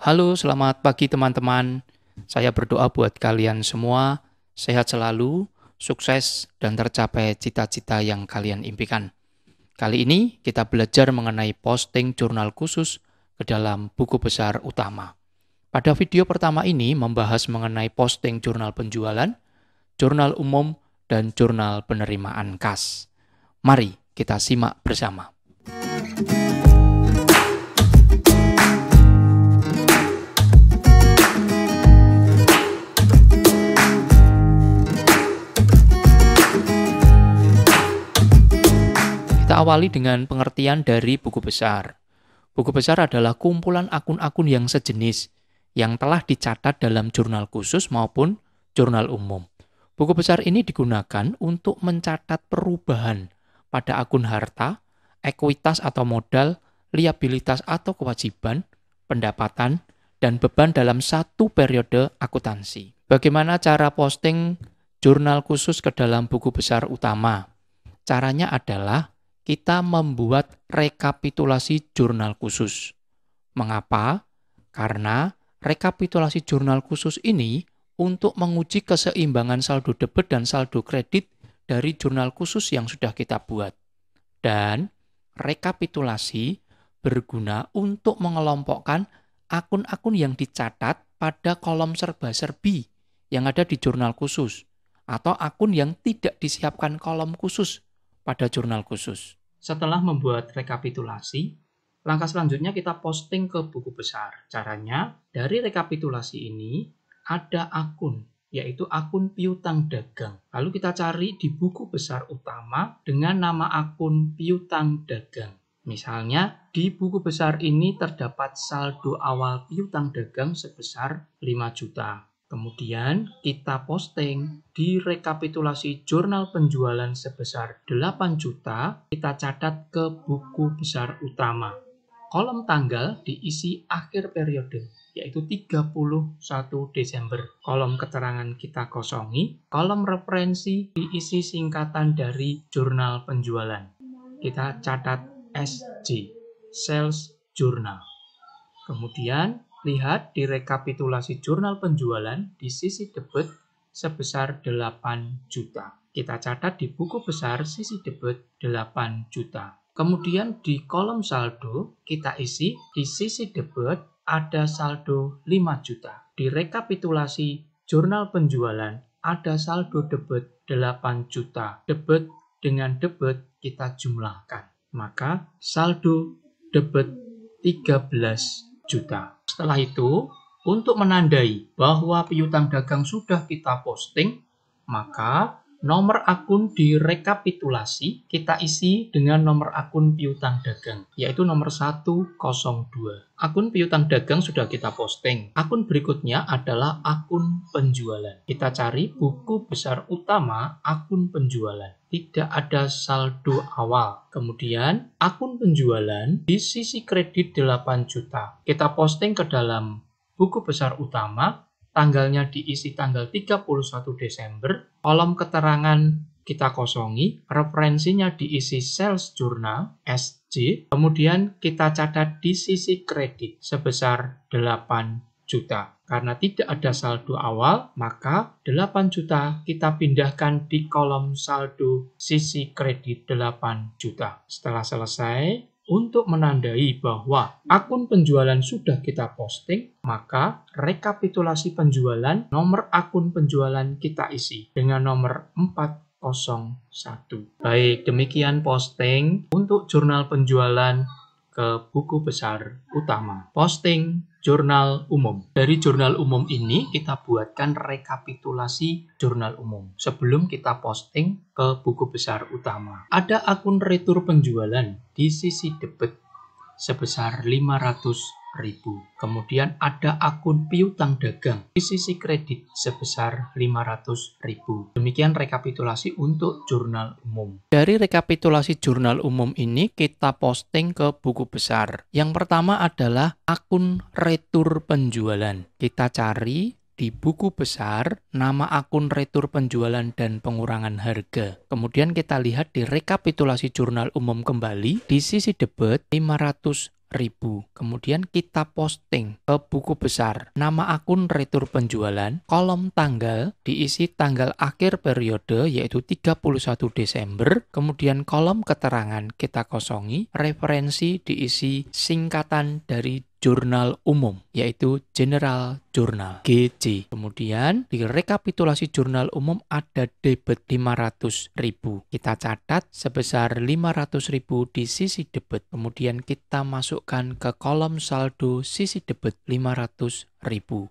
Halo, selamat pagi teman-teman. Saya berdoa buat kalian semua sehat selalu, sukses, dan tercapai cita-cita yang kalian impikan. Kali ini kita belajar mengenai posting jurnal khusus ke dalam buku besar utama. Pada video pertama ini membahas mengenai posting jurnal penjualan, jurnal umum, dan jurnal penerimaan kas. Mari kita simak bersama. Kita awali dengan pengertian dari buku besar. Buku besar adalah kumpulan akun-akun yang sejenis yang telah dicatat dalam jurnal khusus maupun jurnal umum. Buku besar ini digunakan untuk mencatat perubahan pada akun harta, ekuitas atau modal, liabilitas atau kewajiban, pendapatan, dan beban dalam satu periode akuntansi. Bagaimana cara posting jurnal khusus ke dalam buku besar utama? Caranya adalah kita membuat rekapitulasi jurnal khusus. Mengapa? Karena rekapitulasi jurnal khusus ini untuk menguji keseimbangan saldo debit dan saldo kredit dari jurnal khusus yang sudah kita buat. Dan rekapitulasi berguna untuk mengelompokkan akun-akun yang dicatat pada kolom serba-serbi yang ada di jurnal khusus atau akun yang tidak disiapkan kolom khusus pada jurnal khusus. Setelah membuat rekapitulasi, langkah selanjutnya kita posting ke buku besar. Caranya, dari rekapitulasi ini ada akun, yaitu akun piutang dagang. Lalu kita cari di buku besar utama dengan nama akun piutang dagang. Misalnya, di buku besar ini terdapat saldo awal piutang dagang sebesar 5 juta. Kemudian kita posting di rekapitulasi jurnal penjualan sebesar 8 juta, kita catat ke buku besar utama. Kolom tanggal diisi akhir periode, yaitu 31 Desember. Kolom keterangan kita kosongi, kolom referensi diisi singkatan dari jurnal penjualan. Kita catat SJ, Sales Journal. Kemudian lihat di rekapitulasi jurnal penjualan di sisi debit sebesar 8 juta. Kita catat di buku besar sisi debit 8 juta. Kemudian di kolom saldo kita isi di sisi debit ada saldo 5 juta. Di rekapitulasi jurnal penjualan ada saldo debit 8 juta. Debit dengan debit kita jumlahkan. Maka saldo debit 13 juta. Setelah itu, untuk menandai bahwa piutang dagang sudah kita posting, maka nomor akun di rekapitulasi kita isi dengan nomor akun piutang dagang, yaitu nomor 102. Akun piutang dagang sudah kita posting. Akun berikutnya adalah akun penjualan. Kita cari buku besar utama akun penjualan. Tidak ada saldo awal. Kemudian akun penjualan di sisi kredit 8 juta. Kita posting ke dalam buku besar utama, tanggalnya diisi tanggal 31 Desember, kolom keterangan kita kosongi, referensinya diisi Sales Journal, SJ, kemudian kita catat di sisi kredit sebesar 8 juta. Karena tidak ada saldo awal, maka 8 juta kita pindahkan di kolom saldo sisi kredit 8 juta. Setelah selesai, untuk menandai bahwa akun penjualan sudah kita posting, maka rekapitulasi penjualan, nomor akun penjualan kita isi dengan nomor 401. Baik, demikian posting untuk jurnal penjualan ke buku besar utama. Posting jurnal umum. Dari jurnal umum ini kita buatkan rekapitulasi jurnal umum sebelum kita posting ke buku besar utama. Ada akun retur penjualan di sisi debit sebesar 500.000. Kemudian ada akun piutang dagang di sisi kredit sebesar 500.000. Demikian rekapitulasi untuk jurnal umum. Dari rekapitulasi jurnal umum ini kita posting ke buku besar. Yang pertama adalah akun retur penjualan. Kita cari di buku besar nama akun retur penjualan dan pengurangan harga. Kemudian kita lihat di rekapitulasi jurnal umum kembali di sisi debit 500.000 Kemudian kita posting ke buku besar. Nama akun retur penjualan, kolom tanggal diisi tanggal akhir periode yaitu 31 Desember. Kemudian kolom keterangan kita kosongi, referensi diisi singkatan dari jurnal umum yaitu General Journal GJ. Kemudian di rekapitulasi jurnal umum ada debit 500.000. Kita catat sebesar 500.000 di sisi debit. Kemudian kita masukkan ke kolom saldo sisi debit 500.000.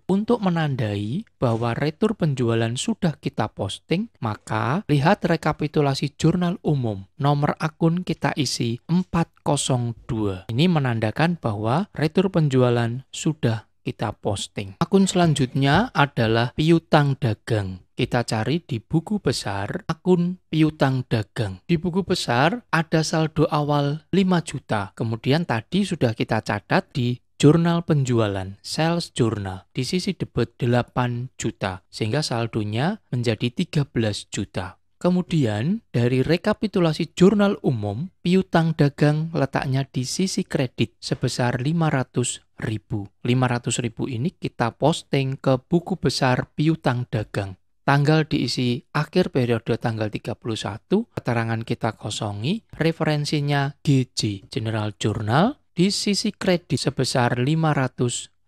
Untuk menandai bahwa retur penjualan sudah kita posting, maka lihat rekapitulasi jurnal umum. Nomor akun kita isi 402. Ini menandakan bahwa retur penjualan sudah kita posting. Akun selanjutnya adalah piutang dagang. Kita cari di buku besar, akun piutang dagang. Di buku besar ada saldo awal 5 juta. Kemudian tadi sudah kita catat di jurnal penjualan, sales journal, di sisi debit 8 juta. Sehingga saldonya menjadi 13 juta. Kemudian dari rekapitulasi jurnal umum, piutang dagang letaknya di sisi kredit sebesar 500.000. 500.000 ini kita posting ke buku besar piutang dagang. Tanggal diisi akhir periode tanggal 31, keterangan kita kosongi, referensinya GJ, General Journal, di sisi kredit sebesar 500.000.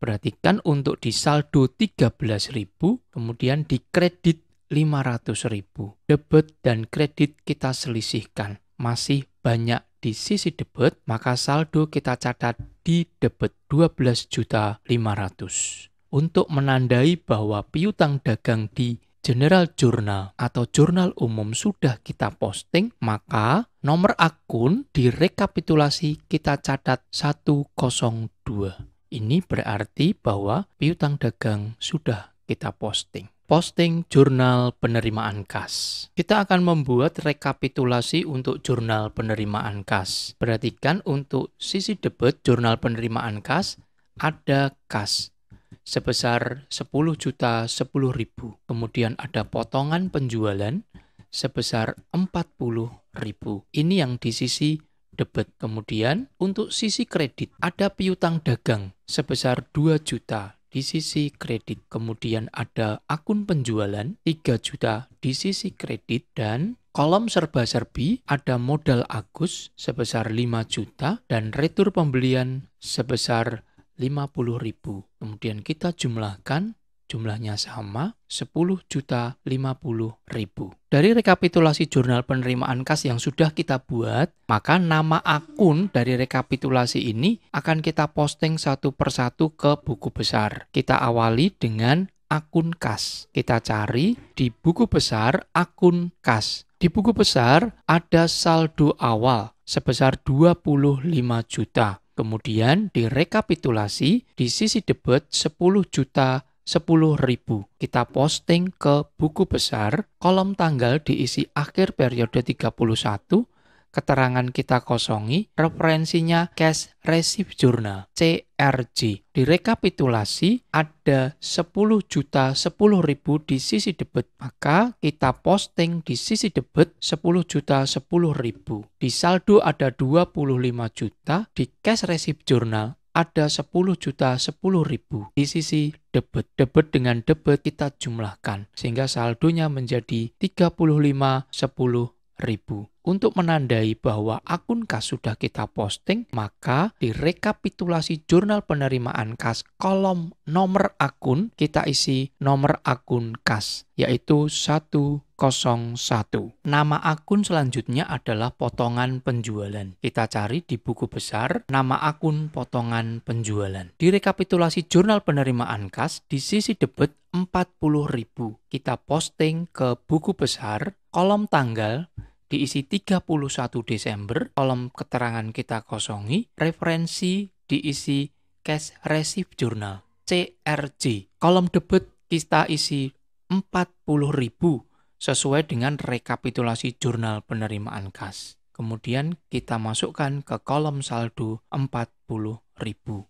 Perhatikan untuk di saldo 13.000, kemudian di kredit 500.000. Debit dan kredit kita selisihkan. Masih banyak di sisi debit, maka saldo kita catat di debit 12.500.000. Untuk menandai bahwa piutang dagang di General Journal atau jurnal umum sudah kita posting, maka nomor akun di rekapitulasi kita catat 102. Ini berarti bahwa piutang dagang sudah kita posting. Posting jurnal penerimaan kas. Kita akan membuat rekapitulasi untuk jurnal penerimaan kas. Perhatikan untuk sisi debit jurnal penerimaan kas ada kas sebesar 10.010.000. Kemudian ada potongan penjualan sebesar 40.000. Ini yang di sisi debit. Kemudian untuk sisi kredit ada piutang dagang sebesar 2 juta di sisi kredit. Kemudian ada akun penjualan 3 juta di sisi kredit dan kolom serba-serbi ada modal Agus sebesar 5 juta dan retur pembelian sebesar 50.000. Kemudian kita jumlahkan, jumlahnya sama 10.050.000. Dari rekapitulasi jurnal penerimaan kas yang sudah kita buat, maka nama akun dari rekapitulasi ini akan kita posting satu persatu ke buku besar. Kita awali dengan akun kas. Kita cari di buku besar akun kas. Di buku besar ada saldo awal sebesar 25 juta. Kemudian direkapitulasi di sisi debit 10.010.000. Kita posting ke buku besar, kolom tanggal diisi akhir periode 31, keterangan kita kosongi, referensinya Cash Receipt Journal, CRJ. Direkapitulasi ada 10.010.000 di sisi debit, maka kita posting di sisi debit 10.010.000. Di saldo ada 25 juta, di Cash Receipt Journal ada 10.010.000 di sisi debit. Debit dengan debit kita jumlahkan sehingga saldonya menjadi 35.10.000. Untuk menandai bahwa akun kas sudah kita posting, maka di rekapitulasi jurnal penerimaan kas kolom nomor akun kita isi nomor akun kas, yaitu 101. Nama akun selanjutnya adalah potongan penjualan. Kita cari di buku besar nama akun potongan penjualan. Di rekapitulasi jurnal penerimaan kas di sisi debit 40.000. Kita posting ke buku besar, kolom tanggal diisi 31 Desember, kolom keterangan kita kosongi, referensi diisi Cash Receipt Journal, CRJ. Kolom debit kita isi 40.000 sesuai dengan rekapitulasi jurnal penerimaan kas. Kemudian kita masukkan ke kolom saldo 40.000.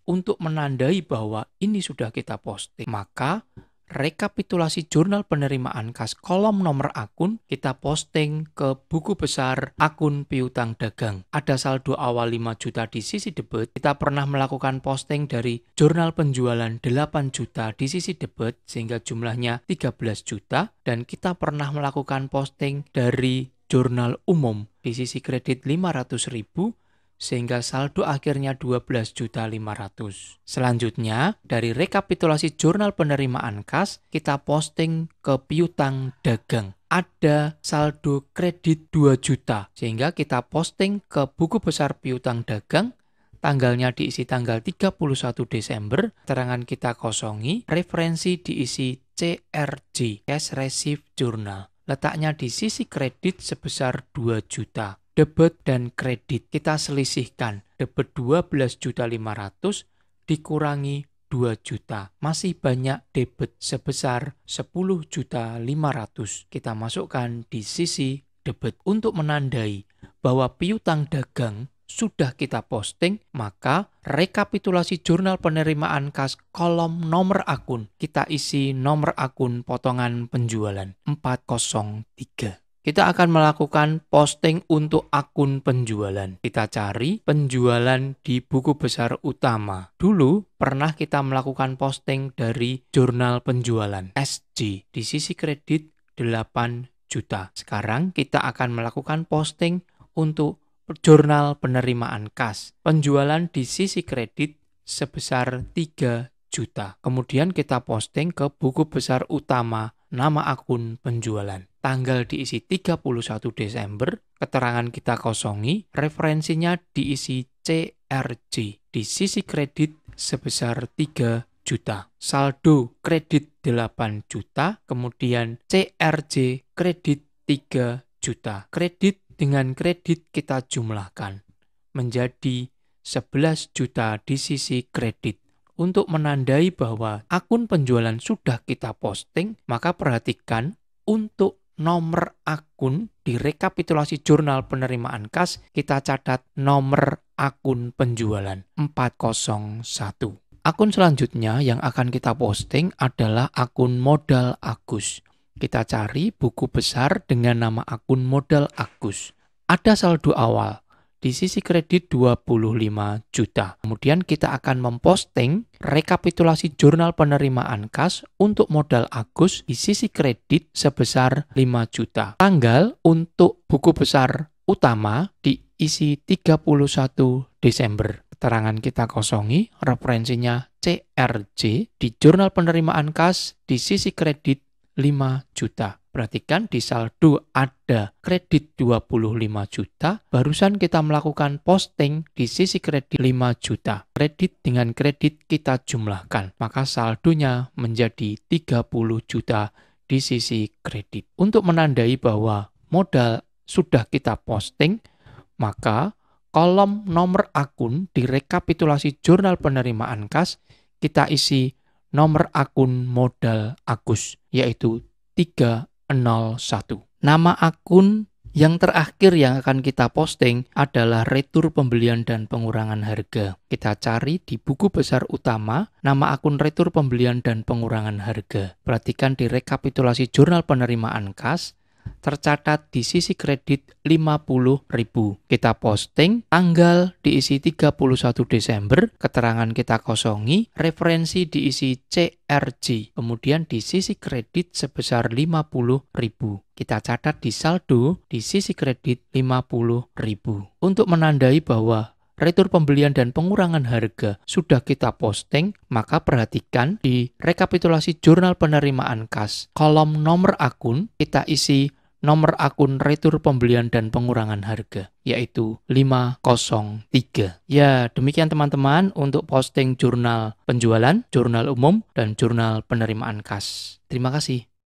Untuk menandai bahwa ini sudah kita posting, maka rekapitulasi jurnal penerimaan kas kolom nomor akun, kita posting ke buku besar akun piutang dagang. Ada saldo awal 5 juta di sisi debit. Kita pernah melakukan posting dari jurnal penjualan 8 juta di sisi debit sehingga jumlahnya 13 juta. Dan kita pernah melakukan posting dari jurnal umum di sisi kredit 500.000 sehingga saldo akhirnya 12.500.000. Selanjutnya, dari rekapitulasi jurnal penerimaan kas, kita posting ke piutang dagang. Ada saldo kredit 2 juta, sehingga kita posting ke buku besar piutang dagang. Tanggalnya diisi tanggal 31 Desember, keterangan kita kosongi, referensi diisi CRJ, Cash Receipt Journal. Letaknya di sisi kredit sebesar 2 juta. Debit dan kredit kita selisihkan. Debit 12.500.000 dikurangi 2 juta. Masih banyak debit sebesar 10.500.000. Kita masukkan di sisi debit. Untuk menandai bahwa piutang dagang sudah kita posting, maka rekapitulasi jurnal penerimaan kas kolom nomor akun. Kita isi nomor akun potongan penjualan 403. Kita akan melakukan posting untuk akun penjualan. Kita cari penjualan di buku besar utama. Dulu pernah kita melakukan posting dari jurnal penjualan SJ di sisi kredit 8 juta. Sekarang kita akan melakukan posting untuk jurnal penerimaan kas. Penjualan di sisi kredit sebesar 3 juta. Kemudian kita posting ke buku besar utama nama akun penjualan. Tanggal diisi 31 Desember, keterangan kita kosongi, referensinya diisi CRJ. Di sisi kredit sebesar 3 juta. Saldo kredit 8 juta, kemudian CRJ kredit 3 juta. Kredit dengan kredit kita jumlahkan menjadi 11 juta di sisi kredit. Untuk menandai bahwa akun penjualan sudah kita posting, maka perhatikan untuk nomor akun di rekapitulasi jurnal penerimaan kas, kita catat nomor akun penjualan 401. Akun selanjutnya yang akan kita posting adalah akun modal Agus. Kita cari buku besar dengan nama akun modal Agus. Ada saldo awal di sisi kredit 25 juta. Kemudian kita akan memposting rekapitulasi jurnal penerimaan kas untuk modal Agus di sisi kredit sebesar 5 juta. Tanggal untuk buku besar utama diisi 31 Desember. Keterangan kita kosongi, referensinya CRJ di jurnal penerimaan kas di sisi kredit 5 juta. Perhatikan di saldo ada kredit 25 juta, barusan kita melakukan posting di sisi kredit 5 juta. Kredit dengan kredit kita jumlahkan, maka saldonya menjadi 30 juta di sisi kredit. Untuk menandai bahwa modal sudah kita posting, maka kolom nomor akun di rekapitulasi jurnal penerimaan kas, kita isi nomor akun modal Agus, yaitu 301. Nama akun yang terakhir yang akan kita posting adalah retur pembelian dan pengurangan harga. Kita cari di buku besar utama nama akun retur pembelian dan pengurangan harga. Perhatikan di rekapitulasi jurnal penerimaan kas, tercatat di sisi kredit 50.000. Kita posting, tanggal diisi 31 Desember, keterangan kita kosongi, referensi diisi CRJ, kemudian di sisi kredit sebesar 50.000. Kita catat di saldo di sisi kredit 50.000. Untuk menandai bahwa retur pembelian dan pengurangan harga sudah kita posting, maka perhatikan di rekapitulasi jurnal penerimaan kas, kolom nomor akun, kita isi nomor akun retur pembelian dan pengurangan harga, yaitu 503. Ya, demikian teman-teman untuk posting jurnal penjualan, jurnal umum, dan jurnal penerimaan kas. Terima kasih.